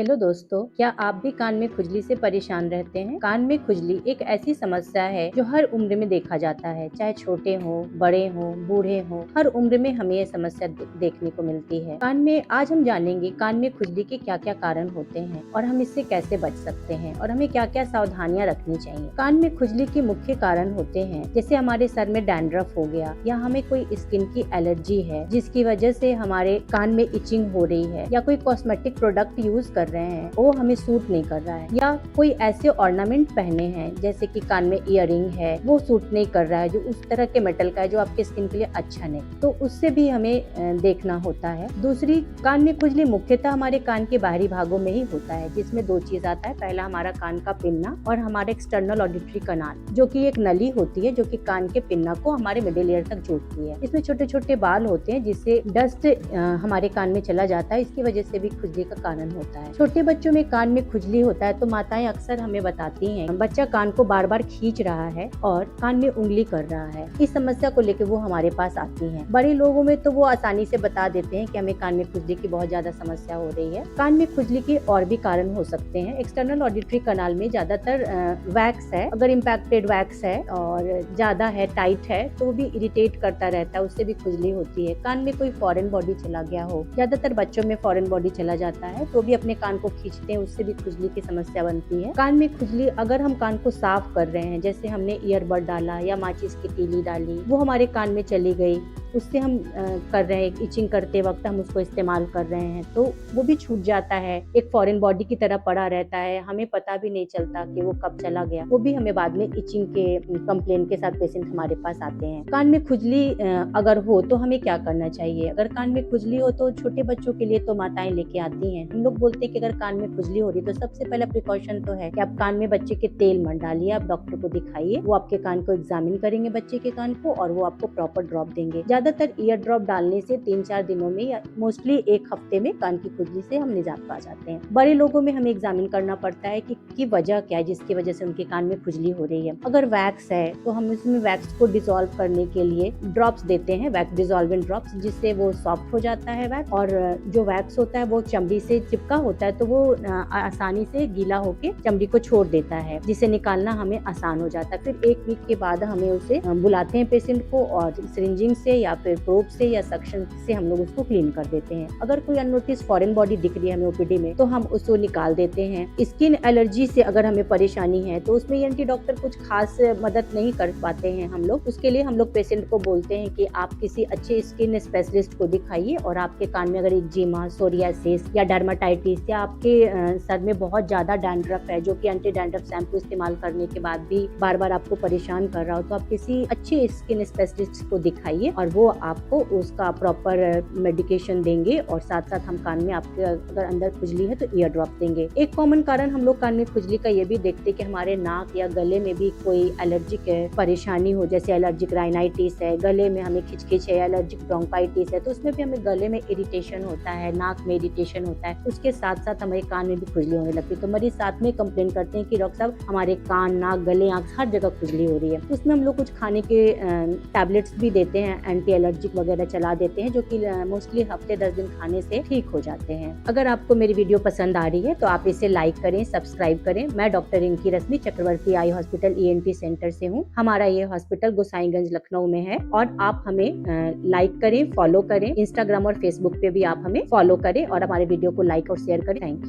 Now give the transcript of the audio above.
Hello दोस्तों, क्या आप भी कान में खुजली से परेशान रहते हैं? कान में खुजली एक ऐसी समस्या है जो हर उम्र में देखा जाता है, चाहे छोटे हों, बड़े हों, बूढ़े हों, हर उम्र में हमें ये समस्या देखने को मिलती है। कान में आज हम जानेंगे कान में खुजली के क्या-क्या कारण होते हैं और हम इससे कैसे बच सकते हैं और हमें क्या-क्या सावधानियां रखनी चाहिए। कान में खुजली के मुख्य कारण होते हैं जैसे हमारे सर में डैंड्रफ हो गया या हमें कोई स्किन की एलर्जी है जिसकी वजह से हमारे कान में इचिंग हो रही है या कोई कॉस्मेटिक प्रोडक्ट यूज कर रहे हैं वो हमें सूट नहीं कर रहा है या कोई ऐसे ऑर्नामेंट पहने हैं जैसे कि कान में इयररिंग है वो सूट नहीं कर रहा है, जो उस तरह के मेटल का है जो आपके स्किन के लिए अच्छा नहीं, तो उससे भी हमें देखना होता है। दूसरी, कान में खुजली मुख्यतः हमारे कान के बाहरी भागों में ही होता है जिसमें दो चीज आता है। पहला हमारा कान का पिन्ना और हमारे एक्सटर्नल ऑडिटरी कनाल जो कि एक नली होती है जो कि कान के पिन्ना को हमारे मिडिल ईयर तक जोड़ती है। इसमें छोटे छोटे बाल होते हैं जिससे डस्ट हमारे कान में चला जाता है, इसकी वजह से भी खुजली का कारण होता है। छोटे बच्चों में कान में खुजली होता है तो माताएं अक्सर हमें बताती हैं बच्चा कान को बार बार खींच रहा है और कान में उंगली कर रहा है। इस समस्या को लेकर वो हमारे पास आती हैं। बड़े लोगों में तो वो आसानी से बता देते हैं कि हमें कान में खुजली की बहुत ज्यादा समस्या हो रही है। कान में खुजली के और भी कारण हो सकते हैं। एक्सटर्नल ऑडिटरी कनाल में ज्यादातर वैक्स है, अगर इम्पैक्टेड वैक्स है और ज्यादा है, टाइट है, तो वो भी इरिटेट करता रहता है, उससे भी खुजली होती है। कान में कोई फॉरेन बॉडी चला गया हो, ज्यादातर बच्चों में फॉरेन बॉडी चला जाता है तो भी अपने कान को खींचते हैं, उससे भी खुजली की समस्या बनती है। कान में खुजली अगर हम कान को साफ कर रहे हैं, जैसे हमने ईयरबड डाला या माचिस की तीली डाली, वो हमारे कान में चली गई, उससे हम कर रहे हैं, इचिंग करते वक्त हम उसको इस्तेमाल कर रहे हैं तो वो भी छूट जाता है, एक फॉरेन बॉडी की तरह पड़ा रहता है, हमें पता भी नहीं चलता कि वो कब चला गया। वो भी हमें बाद में इचिंग के कंप्लेन के साथ पेशेंट हमारे पास आते हैं। कान में खुजली अगर हो तो हमें क्या करना चाहिए? अगर कान में खुजली हो तो छोटे बच्चों के लिए तो माताएं लेके आती हैं। हम लोग बोलते हैं कि अगर कान में खुजली हो रही तो सबसे पहला प्रिकॉशन तो है कि आप कान में बच्चे के तेल मत डालिए, आप डॉक्टर को दिखाइए, वो आपके कान को एग्जामिन करेंगे बच्चे के कान को और वो आपको प्रॉपर ड्रॉप देंगे। ज्यादातर ईयर ड्रॉप डालने से 3-4 दिनों में या मोस्टली एक हफ्ते में कान की खुजली से हम निजात पा जाते हैं। बड़े लोगों में हमें एग्जामिन करना पड़ता है कि वजह क्या है जिसकी वजह से उनके कान में खुजली हो रही है। अगर वैक्स है तो हम उसमें वैक्स को डिसॉल्व करने के लिए ड्रॉप्स देते हैं, वैक्स डिसॉल्वेंट ड्रॉप्स, जिससे वो सॉफ्ट हो जाता है वैक्स। और जो वैक्स होता है वो चमड़ी से चिपका होता है तो वो आसानी से गीला होके चमड़ी को छोड़ देता है, जिसे निकालना हमें आसान हो जाता है। फिर 1 वीक के बाद हमें उसे बुलाते हैं पेशेंट को और सिरिंजिंग से या फिर प्रोब से या सक्शन से हम लोग उसको क्लीन कर देते हैं। अगर कोई अननोटिस फॉरेन बॉडी दिख रही है हमें ओपीडी में तो हम उसको निकाल देते हैं। स्किन एलर्जी से अगर हमें परेशानी है तो उसमें ईएनटी डॉक्टर कुछ खास मदद नहीं कर पाते हैं हम लोग। उसके लिए हम लोग पेशेंट को बोलते हैं कि आप किसी अच्छे स्किन स्पेशलिस्ट को दिखाइए और आपके कान में अगर एक्जिमा, सोरियासिस या डर्माटाइटिस या आपके सर में बहुत ज्यादा डैंड्रफ है जो कि एंटी डैंड्रफ शैम्पू इस्तेमाल करने के बाद भी बार बार आपको परेशान कर रहा हो तो आप किसी अच्छे स्किन स्पेशलिस्ट को दिखाइए और वो आपको उसका प्रॉपर मेडिकेशन देंगे और साथ साथ हम कान में आपके अगर अंदर खुजली है तो ईयर ड्रॉप देंगे। एक कॉमन कारण हम लोग कान में खुजली का ये भी देखते हैं कि हमारे नाक या गले में भी कोई एलर्जिक परेशानी हो, जैसे एलर्जिक राइनाइटिस है, गले में हमें खिचखिच है, एलर्जिक ब्रोंकाइटिस है, तो उसमें भी हमें गले में इरिटेशन होता है, नाक में इरिटेशन होता है, उसके साथ साथ हमारे कान में भी खुजली होने लगती है। तो मरीज साथ में कंप्लेन करते हैं कि डॉक्टर साहब हमारे कान, नाक, गले, आंख हर जगह खुजली हो रही है। उसमें हम लोग कुछ खाने के टैबलेट्स भी देते हैं, एंटी एलर्जिक वगैरह चला देते हैं जो कि मोस्टली हफ्ते 10 दिन खाने से ठीक हो जाते हैं। अगर आपको मेरी वीडियो पसंद आ रही है तो आप इसे लाइक करें, सब्सक्राइब करें। मैं डॉक्टर रिंकी रश्मि चक्रवर्ती आई हॉस्पिटल ईएनटी सेंटर से हूँ। हमारा ये हॉस्पिटल गोसाईगंज लखनऊ में है और आप हमें लाइक करें, फॉलो करें, इंस्टाग्राम और फेसबुक पे भी आप हमें फॉलो करें और हमारे वीडियो को लाइक और शेयर करें। Thank you.